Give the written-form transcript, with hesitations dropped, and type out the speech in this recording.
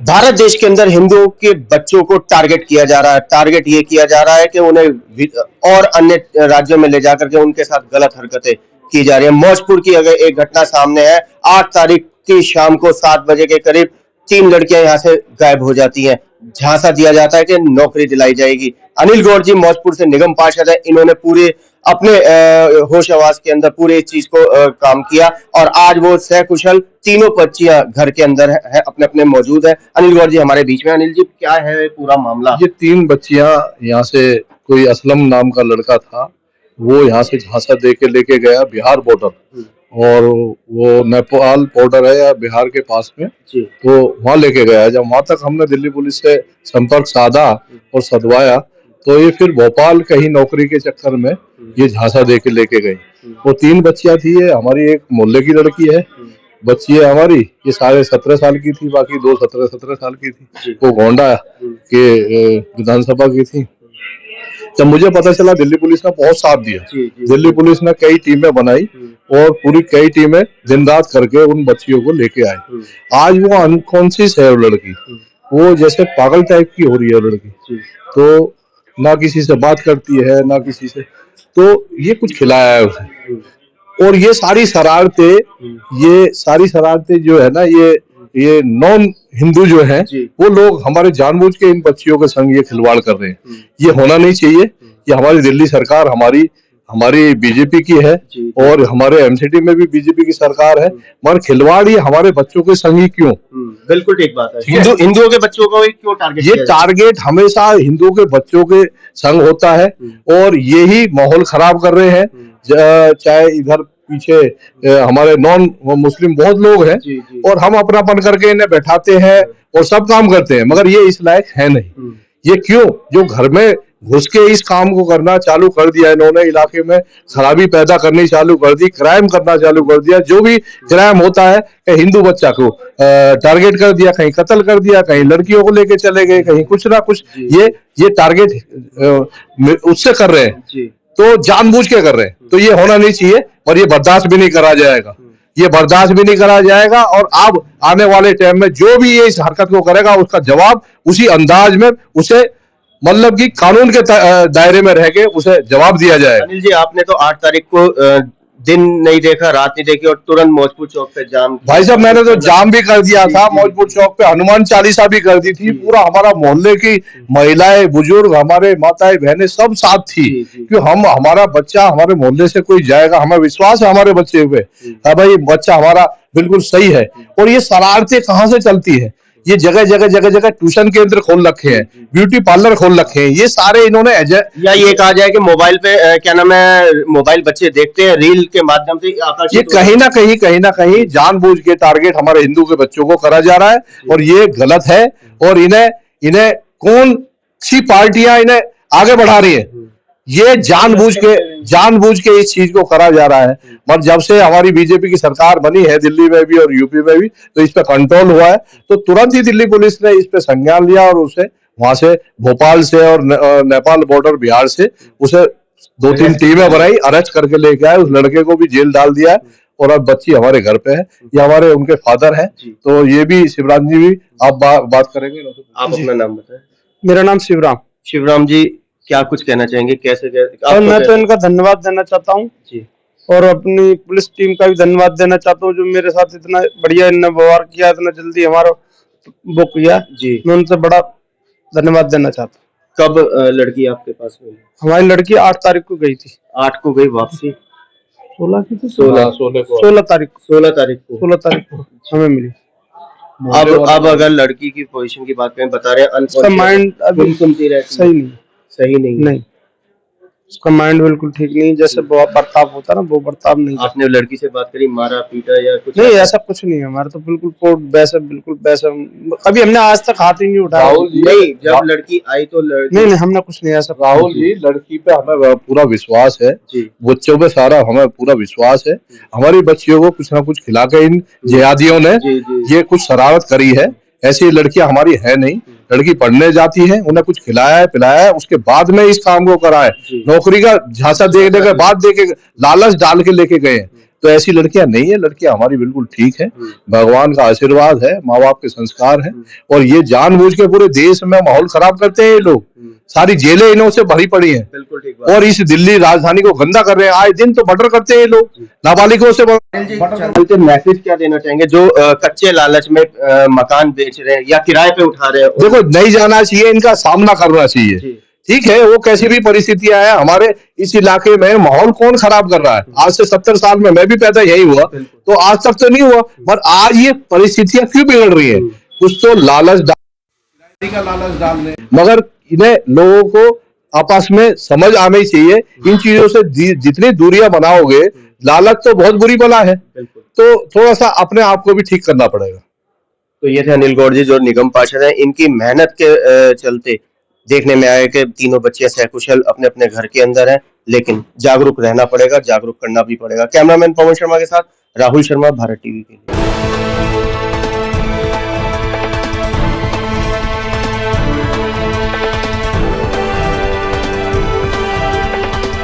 भारत देश के अंदर हिंदुओं के बच्चों को टारगेट किया जा रहा है। टारगेट ये किया जा रहा है कि उन्हें और अन्य राज्यों में ले जाकर के उनके साथ गलत हरकतें की जा रही है। मौजपुर की अगर एक घटना सामने है, 8 तारीख की शाम को 7 बजे के करीब 3 लड़कियां यहाँ से गायब हो जाती हैं। झांसा दिया जाता है कि नौकरी दिलाई जाएगी। अनिल गौर जी मौजपुर से निगम पार्षद है, इन्होंने पूरे अपने होश आवास के अंदर पूरे इस चीज को काम किया और आज वो सकुशल तीनों बच्चियां घर के अंदर है, अपने अपने मौजूद है। अनिल गौर जी हमारे बीच में। अनिल जी, क्या है पूरा मामला? ये 3 बच्चियां यहाँ से, कोई असलम नाम का लड़का था, वो यहाँ से झांसा दे के लेके गया बिहार बॉर्डर, और वो नेपाल बॉर्डर है या बिहार के पास में, तो वहाँ लेके गया। जब वहां तक हमने दिल्ली पुलिस से संपर्क साधा और सदवाया, तो ये फिर भोपाल कहीं नौकरी के चक्कर में ये झांसा दे के लेके गई। वो 3 बच्चियां थी, ये हमारी एक मोहल्ले की लड़की है, बच्ची है हमारी, ये साढ़े 17 साल की थी, बाकी 2 17 साल की थी। वो गोंडा के विधानसभा की थी। जब मुझे पता चला, दिल्ली पुलिस ने बहुत साथ दिया। दिल्ली पुलिस ने कई टीमें बनाई और पूरी कई टीमें दिन रात करके उन बच्चियों को लेके आए। आज वो अनकॉन्शियस है, वो लड़की, वो जैसे पागल टाइप की हो रही है लड़की, तो ना किसी से बात करती है ना किसी से, तो ये कुछ खिलाया है उसे। और ये सारी शरारतें जो है ना, ये नॉन हिंदू जो है, वो लोग हमारे जानबूझ के इन बच्चियों के संग ये खिलवाड़ कर रहे हैं। ये होना नहीं चाहिए। ये हमारी दिल्ली सरकार हमारी बीजेपी की है और हमारे एमसीडी में भी बीजेपी की सरकार है, मगर खिलवाड़ ये हमारे बच्चों के संग ही क्यों? बिल्कुल ठीक बात है। हिंदुओं के बच्चों को क्यों टारगेट? ये टारगेट हमेशा हिंदुओं के बच्चों के संग होता है और यही माहौल खराब कर रहे हैं। चाहे इधर पीछे हमारे नॉन मुस्लिम बहुत लोग हैं और हम अपनापन करके इन्हें बैठाते हैं और सब काम करते हैं, मगर ये इस लायक है नहीं। ये क्यों? जो घर में घुस के इस काम को करना चालू कर दिया इन्होंने, इलाके में खराबी पैदा करनी चालू कर दी, क्राइम करना चालू कर दिया। जो भी क्राइम होता है, हिंदू बच्चा को टारगेट कर दिया, कहीं कत्ल कर दिया, कहीं लड़कियों को लेके चले गए, कहीं कुछ ना कुछ। ये टारगेट उससे कर रहे हैं, तो जानबूझ के कर रहे हैं। तो ये होना नहीं चाहिए और ये बर्दाश्त भी नहीं करा जाएगा। ये बर्दाश्त भी नहीं करा जाएगा और अब आने वाले टाइम में जो भी ये इस हरकत को करेगा, उसका जवाब उसी अंदाज में उसे, मतलब कि कानून के दायरे में रह के उसे जवाब दिया जाएगा। अनिल जी, आपने तो 8 तारीख को दिन नहीं देखा, रात नहीं देखी और तुरंत मौजपुर चौक पे जाम। भाई साहब, मैंने तो जाम भी कर दिया था मौजपुर चौक पे, हनुमान चालीसा भी कर दी थी। पूरा हमारा मोहल्ले की महिलाएं, बुजुर्ग, हमारे माताएं, बहनें सब साथ थी, क्यों हमारा बच्चा हमारे मोहल्ले से कोई जाएगा, हमें विश्वास है हमारे बच्चे पे, भाई बच्चा हमारा बिल्कुल सही है। और ये शरारतें कहाँ से चलती है? ये जगह जगह ट्यूशन केंद्र खोल रखे हैं, ब्यूटी पार्लर खोल रखे हैं। ये सारे इन्होंने या ये कहा जाए कि मोबाइल पे क्या नाम है, मोबाइल बच्चे देखते हैं, रील के माध्यम से ये कहीं ना कहीं जानबूझ के टारगेट हमारे हिंदू के बच्चों को करा जा रहा है और ये गलत है। और इन्हें कौन सी पार्टियां इन्हें आगे बढ़ा रही है, ये जानबूझ के इस चीज को करा जा रहा है। पर जब से हमारी बीजेपी की सरकार बनी है दिल्ली में भी और यूपी में भी, तो इस पे कंट्रोल हुआ है। तो तुरंत ही दिल्ली पुलिस ने इस पे संज्ञान लिया और उसे वहां से, भोपाल से और नेपाल बॉर्डर बिहार से उसे 2-3 टीमें बनाई, अरेस्ट करके लेके आए। उस लड़के को भी जेल डाल दिया और अब बच्ची हमारे घर पे है। ये हमारे उनके फादर है। तो ये भी शिवराम जी भी आप बात करेंगे? आप अपना नाम बताएं। मेरा नाम शिवराम। शिवराम जी, क्या कुछ कहना चाहेंगे? कैसे मैं तो इनका धन्यवाद देना चाहता हूँ और अपनी पुलिस टीम का भी धन्यवाद देना चाहता हूँ, जो मेरे साथ इतना बढ़िया इन्होंने व्यवहार किया, इतना जल्दी हमारा वो किया जी। मैं उनसे बड़ा धन्यवाद देना चाहता हूँ। कब लड़की आपके पास में? हमारी लड़की 8 तारीख को गई थी। 8 को गई, वापसी 16 की थी। 16 तारीख को हमें मिली। अब अगर लड़की की पोजीशन की बात करें, बता रहे हैं उसका माइंड अभी सही नहीं, उसका माइंड बिल्कुल ठीक नहीं। जैसे बर्ताव होता है ना, वो बर्ताव नहीं। आपने लड़की से बात करी, मारा पीटा या कुछ? नहीं, ऐसा कुछ नहीं है हमारा, तो बिल्कुल वैसा अभी हमने आज तक हाथ ही नहीं उठाया। नहीं, जब लड़की आई तो नहीं, हमने कुछ नहीं ऐसा। राहुल जी, लड़की पे हमें पूरा विश्वास है, बच्चों पे सारा हमें पूरा विश्वास है। हमारी बच्चियों को कुछ ना कुछ खिला के इन जिहादियों ने ये कुछ शरारत करी है। ऐसी लड़कियां हमारी है नहीं। लड़की पढ़ने जाती है, उन्हें कुछ खिलाया है पिलाया है, उसके बाद में इस काम को करा है। नौकरी का झांसा देने के बाद देके लालच डाल के लेके गए हैं। तो ऐसी लड़कियां नहीं है, लड़कियां हमारी बिल्कुल ठीक है, भगवान का आशीर्वाद है, माँ बाप के संस्कार है। और ये जानबूझ के पूरे देश में माहौल खराब करते हैं ये लोग, सारी जेलें इन्हों से भरी पड़ी हैं। बिल्कुल ठीक बात। और इस दिल्ली राजधानी को गंदा कर रहे हैं, आए दिन तो मर्डर करते हैं ये लोग, नाबालिगों से चलते मैसेज क्या देना चाहेंगे जो कच्चे लालच में मकान बेच रहे हैं या किराए पे उठा रहे हैं? देखो, नहीं जाना चाहिए, इनका सामना करना चाहिए। ठीक है, वो कैसी भी परिस्थितियां हैं, हमारे इस इलाके में माहौल कौन खराब कर रहा है? आज से 70 साल में मैं भी पैदा यही हुआ, तो आज तक तो नहीं हुआ, पर आज ये परिस्थितियां क्यों बिगड़ रही है? कुछ तो लालच डाल रहे, मगर इन्हें लोगों को आपस में समझ आनी चाहिए। इन चीजों से जितनी दूरियां बनाओगे, लालच तो बहुत बुरी बला है, तो थोड़ा सा अपने आप को भी ठीक करना पड़ेगा। तो ये थे अनिल गौड़ जी जो निगम पार्षद हैं। इनकी मेहनत के चलते देखने में आया कि तीनों बच्चे सकुशल अपने अपने घर के अंदर हैं, लेकिन जागरूक रहना पड़ेगा, जागरूक करना भी पड़ेगा। कैमरामैन पवन शर्मा के साथ राहुल शर्मा, भारत टीवी के लिए।